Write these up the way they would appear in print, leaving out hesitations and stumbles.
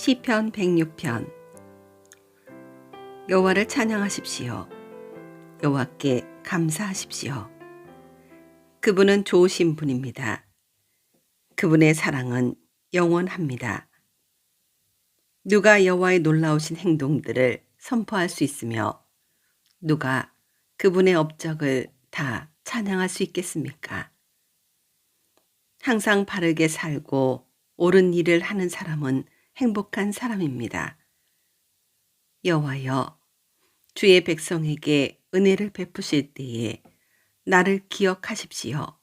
시편 106편. 여호와를 찬양하십시오. 여호와께 감사하십시오. 그분은 좋으신 분입니다. 그분의 사랑은 영원합니다. 누가 여호와의 놀라우신 행동들을 선포할 수 있으며 누가 그분의 업적을 다 찬양할 수 있겠습니까? 항상 바르게 살고 옳은 일을 하는 사람은 행복한 사람입니다. 여호와여, 주의 백성에게 은혜를 베푸실 때에 나를 기억하십시오.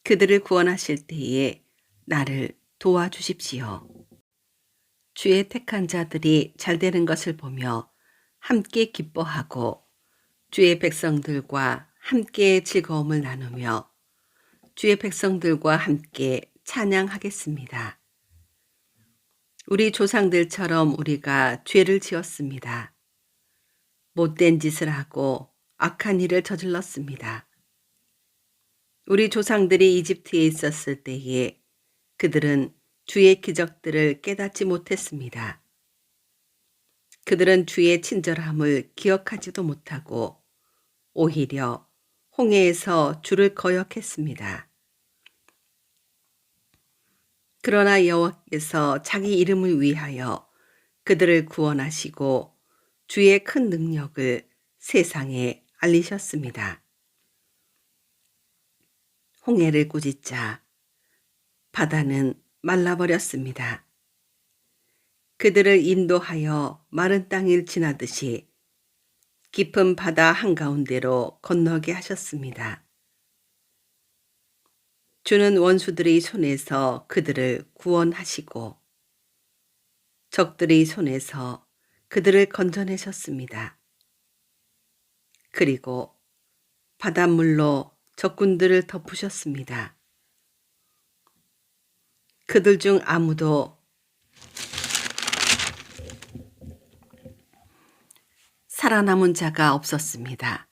그들을 구원하실 때에 나를 도와주십시오. 주의 택한 자들이 잘되는 것을 보며 함께 기뻐하고 주의 백성들과 함께 즐거움을 나누며 주의 백성들과 함께 찬양하겠습니다. 우리 조상들처럼 우리가 죄를 지었습니다. 못된 짓을 하고 악한 일을 저질렀습니다. 우리 조상들이 이집트에 있었을 때에 그들은 주의 기적들을 깨닫지 못했습니다. 그들은 주의 친절함을 기억하지도 못하고 오히려 홍해에서 주를 거역했습니다. 그러나 여호와께서 자기 이름을 위하여 그들을 구원하시고 주의 큰 능력을 세상에 알리셨습니다. 홍해를 꾸짖자 바다는 말라버렸습니다. 그들을 인도하여 마른 땅을 지나듯이 깊은 바다 한가운데로 건너게 하셨습니다. 주는 원수들의 손에서 그들을 구원하시고 적들의 손에서 그들을 건져내셨습니다. 그리고 바닷물로 적군들을 덮으셨습니다. 그들 중 아무도 살아남은 자가 없었습니다.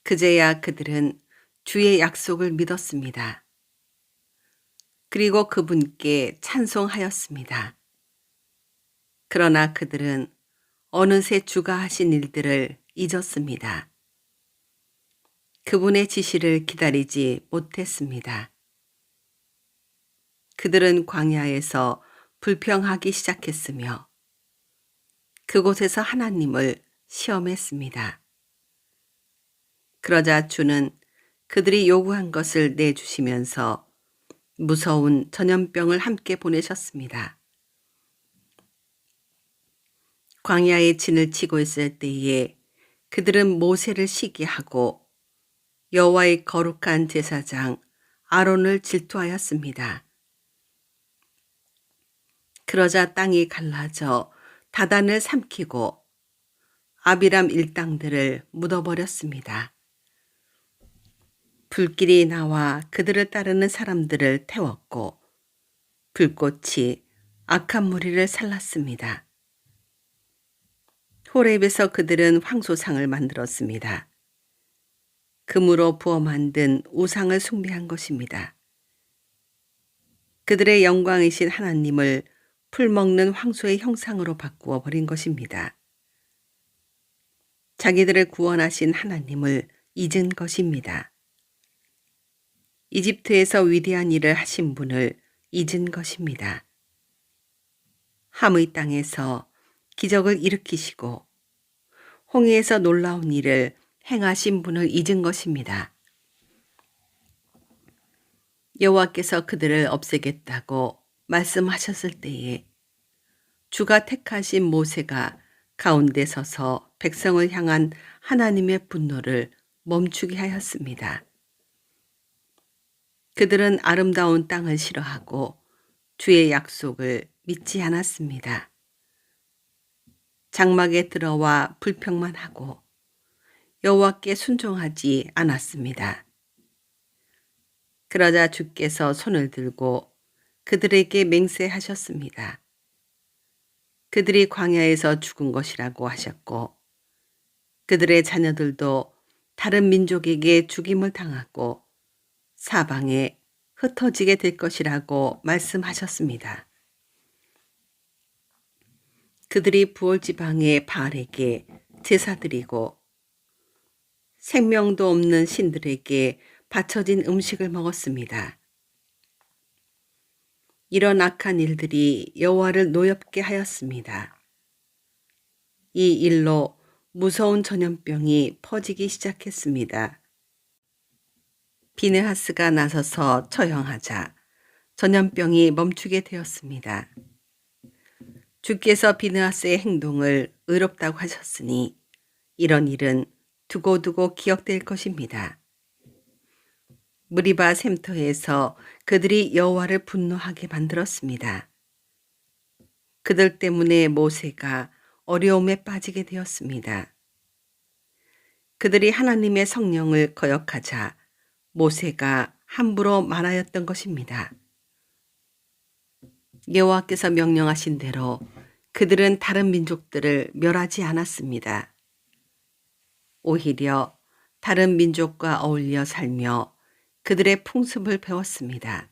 그제야 그들은 주의 약속을 믿었습니다. 그리고 그분께 찬송하였습니다. 그러나 그들은 어느새 주가 하신 일들을 잊었습니다. 그분의 지시를 기다리지 못했습니다. 그들은 광야에서 불평하기 시작했으며 그곳에서 하나님을 시험했습니다. 그러자 주는 그들이 요구한 것을 내주시면서 무서운 전염병을 함께 보내셨습니다. 광야에 진을 치고 있을 때에 그들은 모세를 시기하고 여호와의 거룩한 제사장 아론을 질투하였습니다. 그러자 땅이 갈라져 다단을 삼키고 아비람 일당들을 묻어버렸습니다. 불길이 나와 그들을 따르는 사람들을 태웠고 불꽃이 악한 무리를 살랐습니다. 호렙에서 그들은 황소상을 만들었습니다. 금으로 부어 만든 우상을 숭배한 것입니다. 그들의 영광이신 하나님을 풀먹는 황소의 형상으로 바꾸어 버린 것입니다. 자기들을 구원하신 하나님을 잊은 것입니다. 이집트에서 위대한 일을 하신 분을 잊은 것입니다. 함의 땅에서 기적을 일으키시고 홍해에서 놀라운 일을 행하신 분을 잊은 것입니다. 여호와께서 그들을 없애겠다고 말씀하셨을 때에 주가 택하신 모세가 가운데 서서 백성을 향한 하나님의 분노를 멈추게 하였습니다. 그들은 아름다운 땅을 싫어하고 주의 약속을 믿지 않았습니다. 장막에 들어와 불평만 하고 여호와께 순종하지 않았습니다. 그러자 주께서 손을 들고 그들에게 맹세하셨습니다. 그들이 광야에서 죽은 것이라고 하셨고 그들의 자녀들도 다른 민족에게 죽임을 당하고 사방에 흩어지게 될 것이라고 말씀하셨습니다. 그들이 부올지방의 바알에게 제사드리고 생명도 없는 신들에게 바쳐진 음식을 먹었습니다. 이런 악한 일들이 여호와를 노엽게 하였습니다. 이 일로 무서운 전염병이 퍼지기 시작했습니다. 비느하스가 나서서 처형하자 전염병이 멈추게 되었습니다. 주께서 비느하스의 행동을 의롭다고 하셨으니 이런 일은 두고두고 기억될 것입니다. 무리바 샘터에서 그들이 여호와를 분노하게 만들었습니다. 그들 때문에 모세가 어려움에 빠지게 되었습니다. 그들이 하나님의 성령을 거역하자 모세가 함부로 말하였던 것입니다. 여호와께서 명령하신 대로 그들은 다른 민족들을 멸하지 않았습니다. 오히려 다른 민족과 어울려 살며 그들의 풍습을 배웠습니다.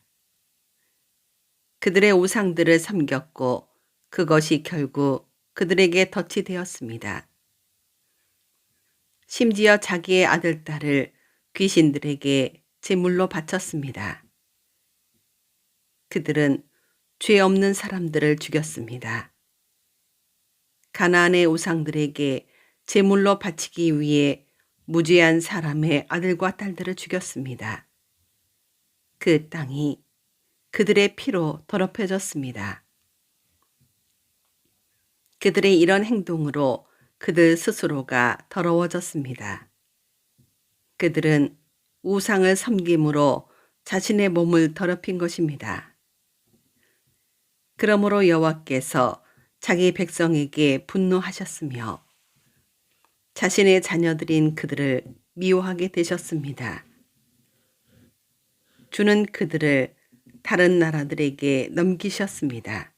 그들의 우상들을 섬겼고 그것이 결국 그들에게 덫이 되었습니다. 심지어 자기의 아들, 딸을 귀신들에게 제물로 바쳤습니다. 그들은 죄 없는 사람들을 죽였습니다. 가나안의 우상들에게 제물로 바치기 위해 무죄한 사람의 아들과 딸들을 죽였습니다. 그 땅이 그들의 피로 더럽혀졌습니다. 그들의 이런 행동으로 그들 스스로가 더러워졌습니다. 그들은 우상을 섬김으로 자신의 몸을 더럽힌 것입니다. 그러므로 여호와께서 자기 백성에게 분노하셨으며 자신의 자녀들인 그들을 미워하게 되셨습니다. 주는 그들을 다른 나라들에게 넘기셨습니다.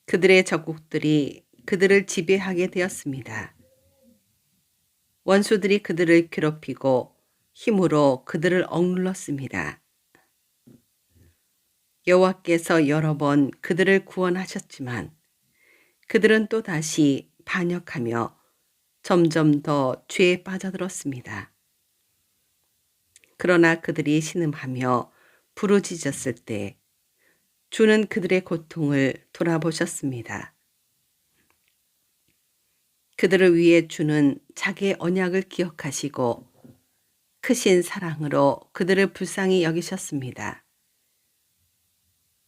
그들의 적국들이 그들을 지배하게 되었습니다. 원수들이 그들을 괴롭히고 힘으로 그들을 억눌렀습니다. 여호와께서 여러 번 그들을 구원하셨지만 그들은 또다시 반역하며 점점 더 죄에 빠져들었습니다. 그러나 그들이 신음하며 부르짖었을 때 주는 그들의 고통을 돌아보셨습니다. 그들을 위해 주는 자기의 언약을 기억하시고 크신 사랑으로 그들을 불쌍히 여기셨습니다.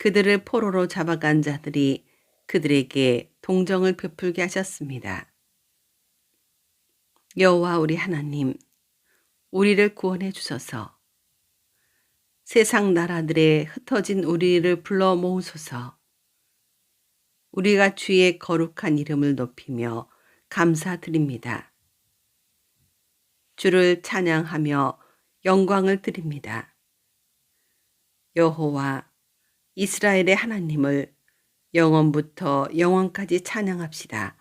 그들을 포로로 잡아간 자들이 그들에게 동정을 베풀게 하셨습니다. 여호와 우리 하나님, 우리를 구원해 주소서. 세상 나라들에 흩어진 우리를 불러 모으소서. 우리가 주의 거룩한 이름을 높이며 감사드립니다. 주를 찬양하며 영광을 드립니다. 여호와 이스라엘의 하나님을 영원부터 영원까지 찬양합시다.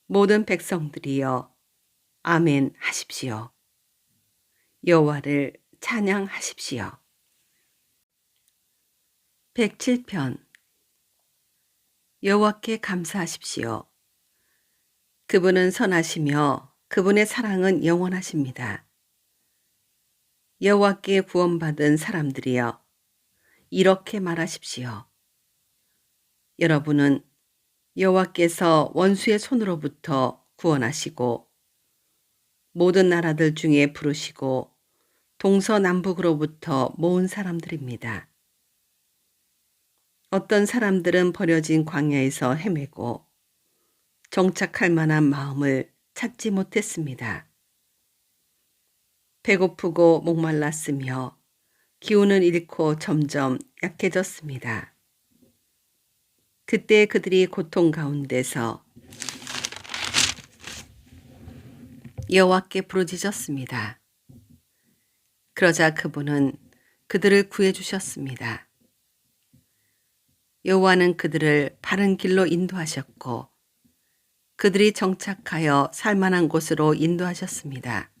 모든 백성들이여 아멘 하십시오. 여호와를 찬양하십시오. 107편 여호와께 감사하십시오. 그분은 선하시며 그분의 사랑은 영원하십니다. 여호와께 구원받은 사람들이여 이렇게 말하십시오. 여러분은 여호와께서 원수의 손으로부터 구원하시고 모든 나라들 중에 부르시고 동서남북으로부터 모은 사람들입니다. 어떤 사람들은 버려진 광야에서 헤매고 정착할 만한 마음을 찾지 못했습니다. 배고프고 목말랐으며 기운을 잃고 점점 약해졌습니다. 그때 그들이 고통 가운데서 여호와께 부르짖었습니다. 그러자 그분은 그들을 구해주셨습니다. 여호와는 그들을 바른 길로 인도하셨고 그들이 정착하여 살만한 곳으로 인도하셨습니다.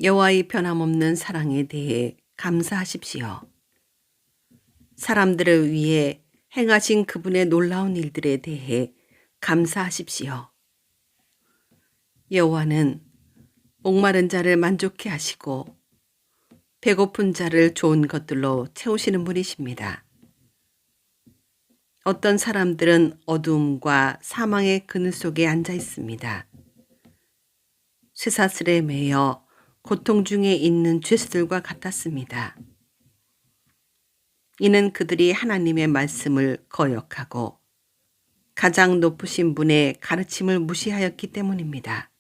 여호와의 변함없는 사랑에 대해 감사하십시오. 사람들을 위해 행하신 그분의 놀라운 일들에 대해 감사하십시오. 여호와는 목마른 자를 만족케 하시고 배고픈 자를 좋은 것들로 채우시는 분이십니다. 어떤 사람들은 어두움과 사망의 그늘 속에 앉아 있습니다. 쇠사슬에 매여 고통 중에 있는 죄수들과 같았습니다. 이는 그들이 하나님의 말씀을 거역하고 가장 높으신 분의 가르침을 무시하였기 때문입니다.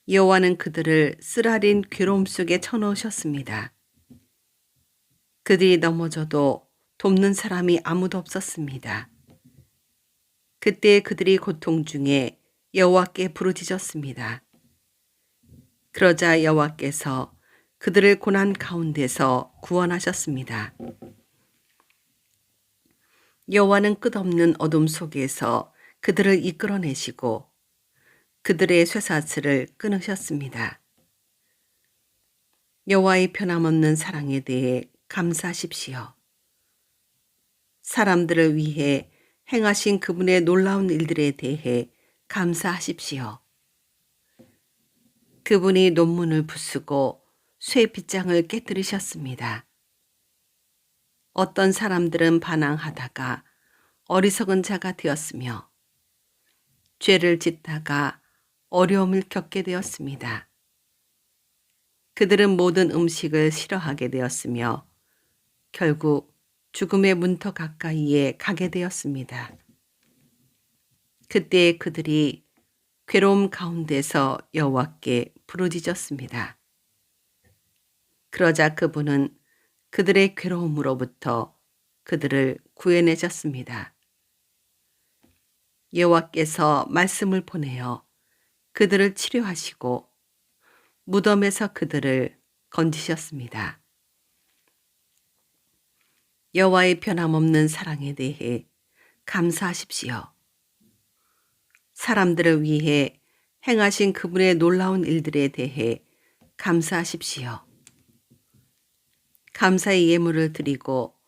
여호와는 그들을 쓰라린 괴로움 속에 쳐넣으셨습니다. 그들이 넘어져도 돕는 사람이 아무도 없었습니다. 그때 그들이 고통 중에 여호와께 부르짖었습니다. 그러자 여호와께서 그들을 고난 가운데서 구원하셨습니다. 여호와는 끝없는 어둠 속에서 그들을 이끌어내시고 그들의 쇠사슬을 끊으셨습니다. 여호와의 변함없는 사랑에 대해 감사하십시오. 사람들을 위해 행하신 그분의 놀라운 일들에 대해 감사하십시오. 그분이 논문을 부수고 쇠 빗장을 깨뜨리셨습니다. 어떤 사람들은 반항하다가 어리석은 자가 되었으며 죄를 짓다가 어려움을 겪게 되었습니다. 그들은 모든 음식을 싫어하게 되었으며 결국 죽음의 문터 가까이에 가게 되었습니다. 그때 그들이 괴로움 가운데서 여호와께 부르짖었습니다. 그러자 그분은 그들의 괴로움으로부터 그들을 구해내셨습니다. 여호와께서 말씀을 보내어 그들을 치료하시고 무덤에서 그들을 건지셨습니다. 여호와의 변함없는 사랑에 대해 감사하십시오. 사람들을 위해 행하신 그분의 놀라운 일들에 대해 감사하십시오. 감사의 예물을 드리고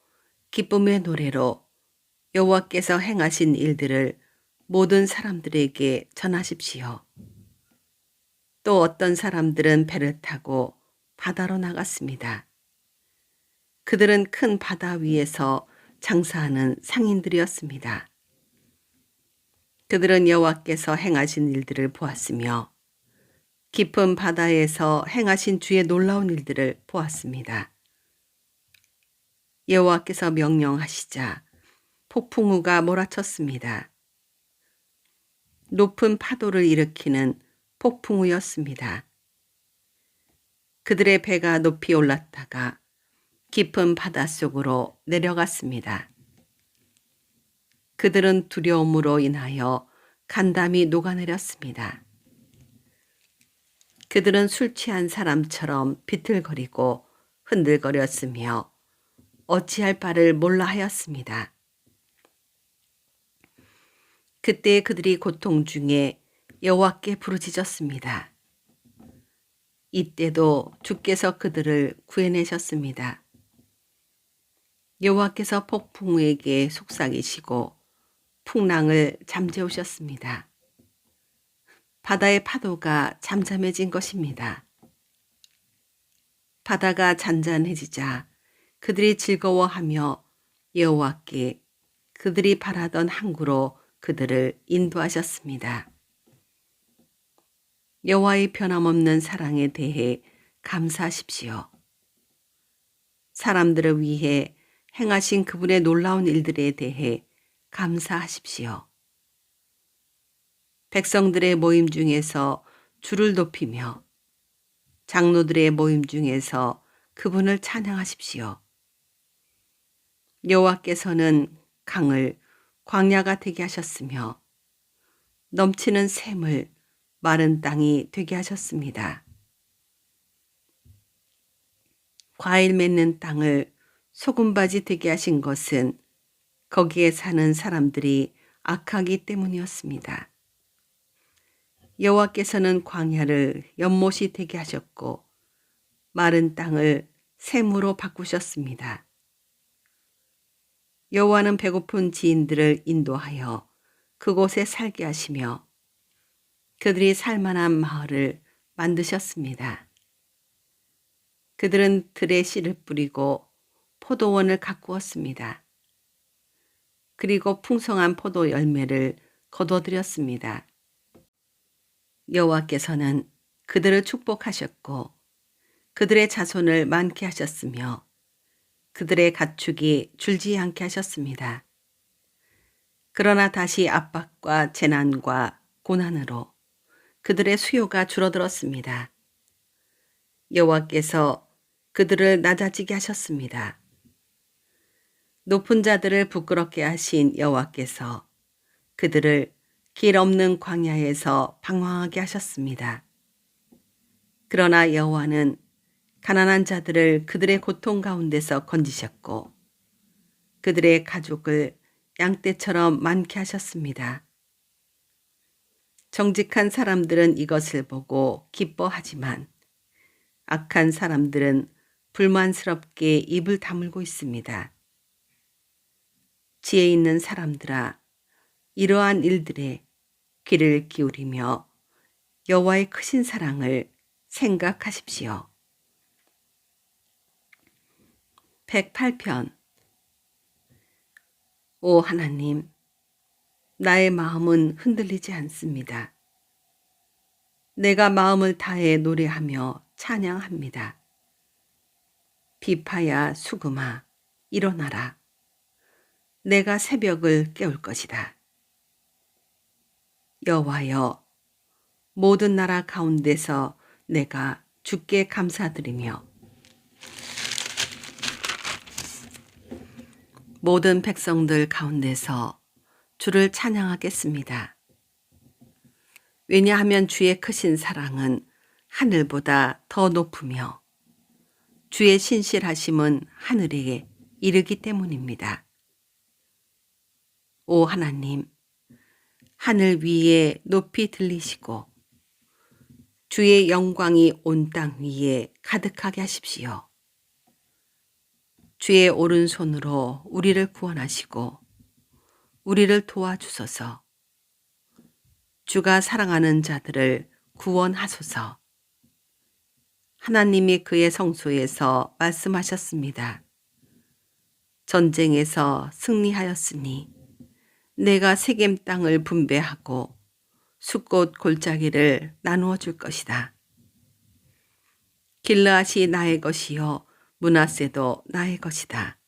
기쁨의 노래로 여호와께서 행하신 일들을 모든 사람들에게 전하십시오. 또 어떤 사람들은 배를 타고 바다로 나갔습니다. 그들은 큰 바다 위에서 장사하는 상인들이었습니다. 그들은 여호와께서 행하신 일들을 보았으며 깊은 바다에서 행하신 주의 놀라운 일들을 보았습니다. 여호와께서 명령하시자 폭풍우가 몰아쳤습니다. 높은 파도를 일으키는 폭풍우였습니다. 그들의 배가 높이 올랐다가 깊은 바닷속으로 내려갔습니다. 그들은 두려움으로 인하여 간담이 녹아내렸습니다. 그들은 술 취한 사람처럼 비틀거리고 흔들거렸으며 어찌할 바를 몰라 하였습니다. 그때 그들이 고통 중에 여호와께 부르짖었습니다. 이때도 주께서 그들을 구해내셨습니다. 여호와께서 폭풍우에게 속삭이시고 풍랑을 잠재우셨습니다. 바다의 파도가 잠잠해진 것입니다. 바다가 잔잔해지자 그들이 즐거워하며 여호와께 그들이 바라던 항구로 그들을 인도하셨습니다. 여호와의 변함없는 사랑에 대해 감사하십시오. 사람들을 위해 행하신 그분의 놀라운 일들에 대해 감사하십시오. 백성들의 모임 중에서 주를 높이며 장로들의 모임 중에서 그분을 찬양하십시오. 여호와께서는 강을 광야가 되게 하셨으며 넘치는 샘을 마른 땅이 되게 하셨습니다. 과일 맺는 땅을 소금바지 되게 하신 것은 거기에 사는 사람들이 악하기 때문이었습니다. 여호와께서는 광야를 연못이 되게 하셨고 마른 땅을 샘으로 바꾸셨습니다. 여호와는 배고픈 지인들을 인도하여 그곳에 살게 하시며 그들이 살만한 마을을 만드셨습니다. 그들은 들에 씨를 뿌리고 포도원을 가꾸었습니다. 그리고 풍성한 포도 열매를 거둬들였습니다. 여호와께서는 그들을 축복하셨고 그들의 자손을 많게 하셨으며 그들의 가축이 줄지 않게 하셨습니다. 그러나 다시 압박과 재난과 고난으로 그들의 수요가 줄어들었습니다. 여호와께서 그들을 낮아지게 하셨습니다. 높은 자들을 부끄럽게 하신 여호와께서 그들을 길 없는 광야에서 방황하게 하셨습니다. 그러나 여호와는 가난한 자들을 그들의 고통 가운데서 건지셨고 그들의 가족을 양떼처럼 많게 하셨습니다. 정직한 사람들은 이것을 보고 기뻐하지만 악한 사람들은 불만스럽게 입을 다물고 있습니다. 지혜 있는 사람들아, 이러한 일들에 귀를 기울이며 여호와의 크신 사랑을 생각하십시오. 108편. 오 하나님, 나의 마음은 흔들리지 않습니다. 내가 마음을 다해 노래하며 찬양합니다. 비파야 수금아, 일어나라. 내가 새벽을 깨울 것이다. 여호와여, 모든 나라 가운데서 내가 주께 감사드리며 모든 백성들 가운데서 주를 찬양하겠습니다. 왜냐하면 주의 크신 사랑은 하늘보다 더 높으며 주의 신실하심은 하늘에 이르기 때문입니다. 오 하나님, 하늘 위에 높이 들리시고 주의 영광이 온 땅 위에 가득하게 하십시오. 주의 오른손으로 우리를 구원하시고 우리를 도와주소서. 주가 사랑하는 자들을 구원하소서. 하나님이 그의 성소에서 말씀하셨습니다. 전쟁에서 승리하였으니 내가 세겜 땅을 분배하고 숫곳 골짜기를 나누어 줄 것이다. 길르앗이 나의 것이요 므낫세도 나의 것이다.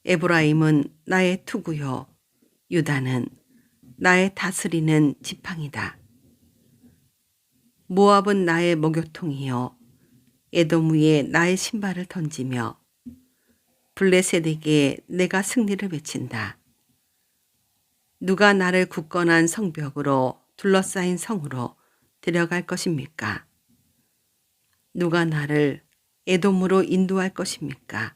에브라임은 나의 투구요 유다는 나의 다스리는 지팡이다. 모압은 나의 목욕통이요 에돔 위에 나의 신발을 던지며 블레셋에게 내가 승리를 외친다. 누가 나를 굳건한 성벽으로 둘러싸인 성으로 데려갈 것입니까? 누가 나를 에돔으로 인도할 것입니까?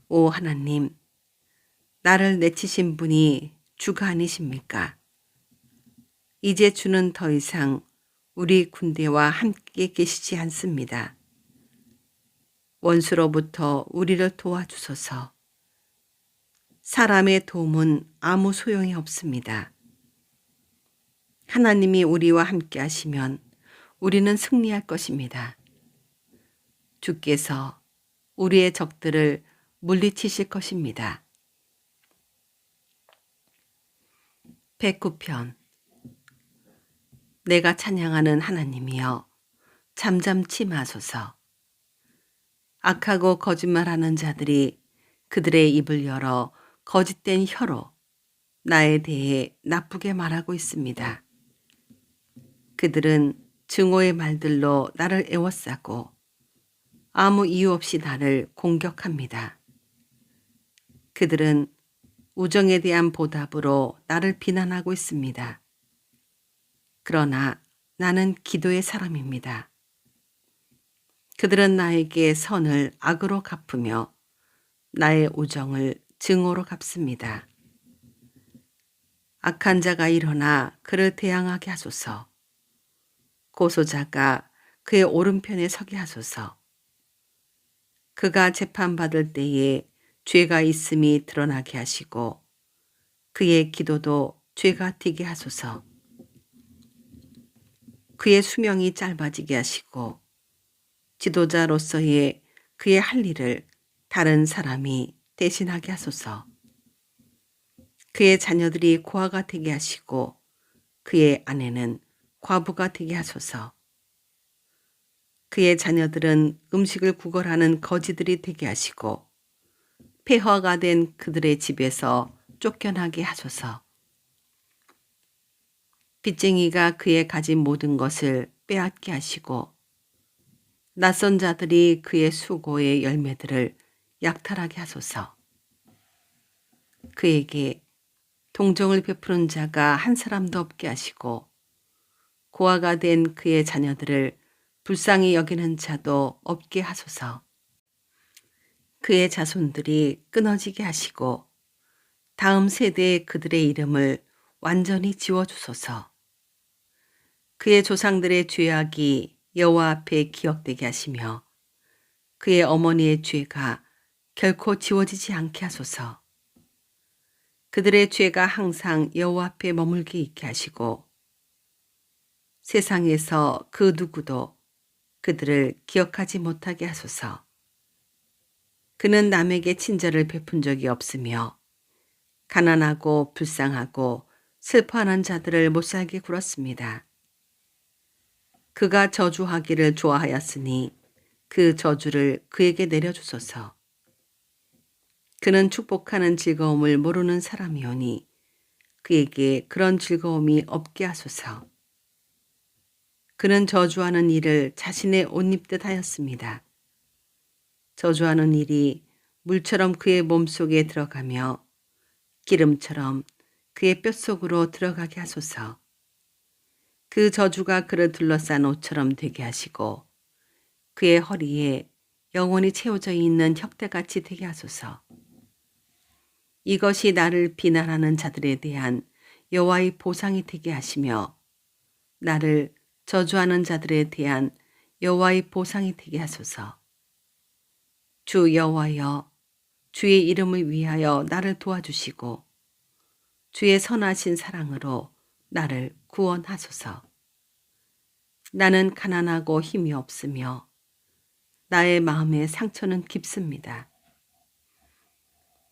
오 하나님, 나를 내치신 분이 주가 아니십니까? 이제 주는 더 이상 우리 군대와 함께 계시지 않습니다. 원수로부터 우리를 도와주소서. 사람의 도움은 아무 소용이 없습니다. 하나님이 우리와 함께 하시면 우리는 승리할 것입니다. 주께서 우리의 적들을 물리치실 것입니다. 109편. 내가 찬양하는 하나님이여 잠잠치 마소서. 악하고 거짓말하는 자들이 그들의 입을 열어 거짓된 혀로 나에 대해 나쁘게 말하고 있습니다. 그들은 증오의 말들로 나를 애워싸고 아무 이유 없이 나를 공격합니다. 그들은 우정에 대한 보답으로 나를 비난하고 있습니다. 그러나 나는 기도의 사람입니다. 그들은 나에게 선을 악으로 갚으며 나의 우정을 증오로 갚습니다. 악한 자가 일어나 그를 대항하게 하소서. 고소자가 그의 오른편에 서게 하소서. 그가 재판받을 때에 죄가 있음이 드러나게 하시고 그의 기도도 죄가 되게 하소서. 그의 수명이 짧아지게 하시고 지도자로서의 그의 할 일을 다른 사람이 대신하게 하소서. 그의 자녀들이 고아가 되게 하시고 그의 아내는 과부가 되게 하소서. 그의 자녀들은 음식을 구걸하는 거지들이 되게 하시고 폐허가 된 그들의 집에서 쫓겨나게 하소서. 빚쟁이가 그의 가진 모든 것을 빼앗게 하시고 낯선 자들이 그의 수고의 열매들을 약탈하게 하소서. 그에게 동정을 베푸는 자가 한 사람도 없게 하시고 고아가 된 그의 자녀들을 불쌍히 여기는 자도 없게 하소서. 그의 자손들이 끊어지게 하시고 다음 세대에 그들의 이름을 완전히 지워주소서. 그의 조상들의 죄악이 여호와 앞에 기억되게 하시며 그의 어머니의 죄가 결코 지워지지 않게 하소서. 그들의 죄가 항상 여호와 앞에 머물게 있게 하시고 세상에서 그 누구도 그들을 기억하지 못하게 하소서. 그는 남에게 친절을 베푼 적이 없으며 가난하고 불쌍하고 슬퍼하는 자들을 못살게 굴었습니다. 그가 저주하기를 좋아하였으니 그 저주를 그에게 내려주소서. 그는 축복하는 즐거움을 모르는 사람이오니 그에게 그런 즐거움이 없게 하소서. 그는 저주하는 일을 자신의 옷 입듯 하였습니다. 저주하는 일이 물처럼 그의 몸속에 들어가며 기름처럼 그의 뼛속으로 들어가게 하소서. 그 저주가 그를 둘러싼 옷처럼 되게 하시고 그의 허리에 영원히 채워져 있는 혁대같이 되게 하소서. 이것이 나를 비난하는 자들에 대한 여호와의 보상이 되게 하시며 나를 저주하는 자들에 대한 여호와의 보상이 되게 하소서. 주 여호와여, 주의 이름을 위하여 나를 도와주시고 주의 선하신 사랑으로 나를 구원하소서. 나는 가난하고 힘이 없으며 나의 마음의 상처는 깊습니다.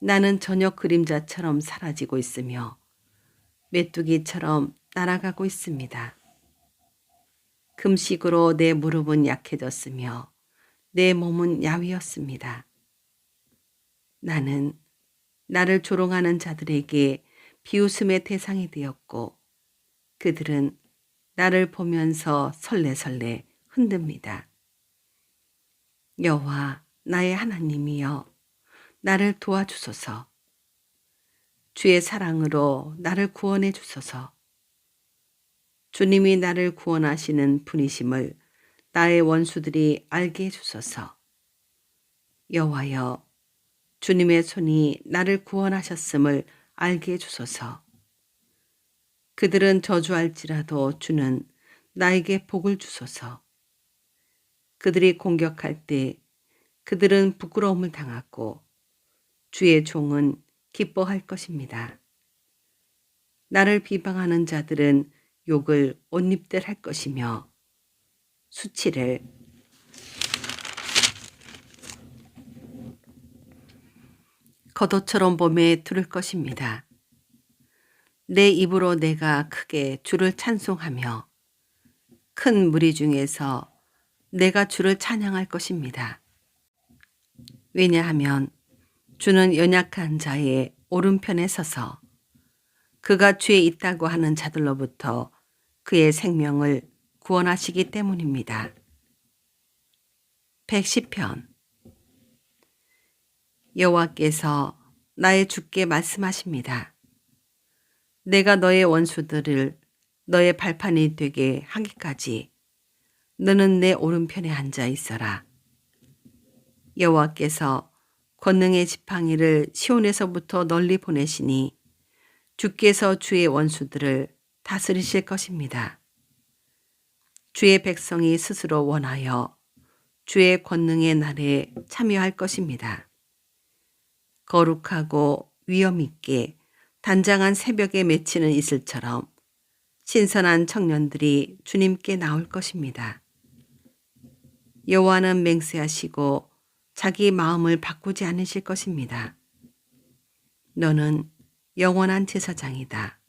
나는 저녁 그림자처럼 사라지고 있으며 메뚜기처럼 날아가고 있습니다. 금식으로 내 무릎은 약해졌으며 내 몸은 야위었습니다. 나는 나를 조롱하는 자들에게 비웃음의 대상이 되었고 그들은 나를 보면서 설레설레 흔듭니다. 여호와 나의 하나님이여 나를 도와주소서. 주의 사랑으로 나를 구원해 주소서. 주님이 나를 구원하시는 분이심을 나의 원수들이 알게 해 주소서. 여호와여, 주님의 손이 나를 구원하셨음을 알게 해 주소서. 그들은 저주할지라도 주는 나에게 복을 주소서. 그들이 공격할 때 그들은 부끄러움을 당하고 주의 종은 기뻐할 것입니다. 나를 비방하는 자들은 욕을 옷입들 할 것이며 수치를 겉옷처럼 몸에 두를 것입니다. 내 입으로 내가 크게 주를 찬송하며 큰 무리 중에서 내가 주를 찬양할 것입니다. 왜냐하면 주는 연약한 자의 오른편에 서서 그가 죄에 있다고 하는 자들로부터 그의 생명을 구원하시기 때문입니다. 110편. 여호와께서 나의 주께 말씀하십니다. 내가 너의 원수들을 너의 발판이 되게 하기까지 너는 내 오른편에 앉아 있어라. 여호와께서 권능의 지팡이를 시온에서부터 널리 보내시니 주께서 주의 원수들을 다스리실 것입니다. 주의 백성이 스스로 원하여 주의 권능의 날에 참여할 것입니다. 거룩하고 위엄 있게 단장한 새벽에 맺히는 이슬처럼 신선한 청년들이 주님께 나올 것입니다. 여호와는 맹세하시고 자기 마음을 바꾸지 않으실 것입니다. 너는 영원한 제사장이다.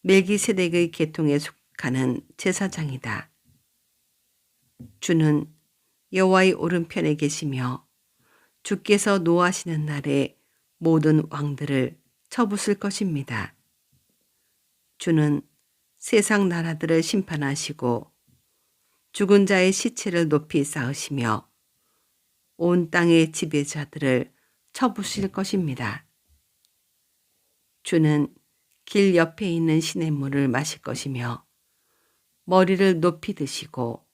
멜기세덱의 계통에 속하는 제사장이다. 주는 여호와의 오른편에 계시며 주께서 노하시는 날에 모든 왕들을 쳐부술 것입니다. 주는 세상 나라들을 심판하시고 죽은 자의 시체를 높이 쌓으시며 온 땅의 지배자들을 쳐부실 것입니다. 주는 길 옆에 있는 시냇물을 마실 것이며 머리를 높이 드시고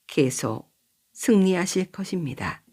계속 승리하실 것입니다.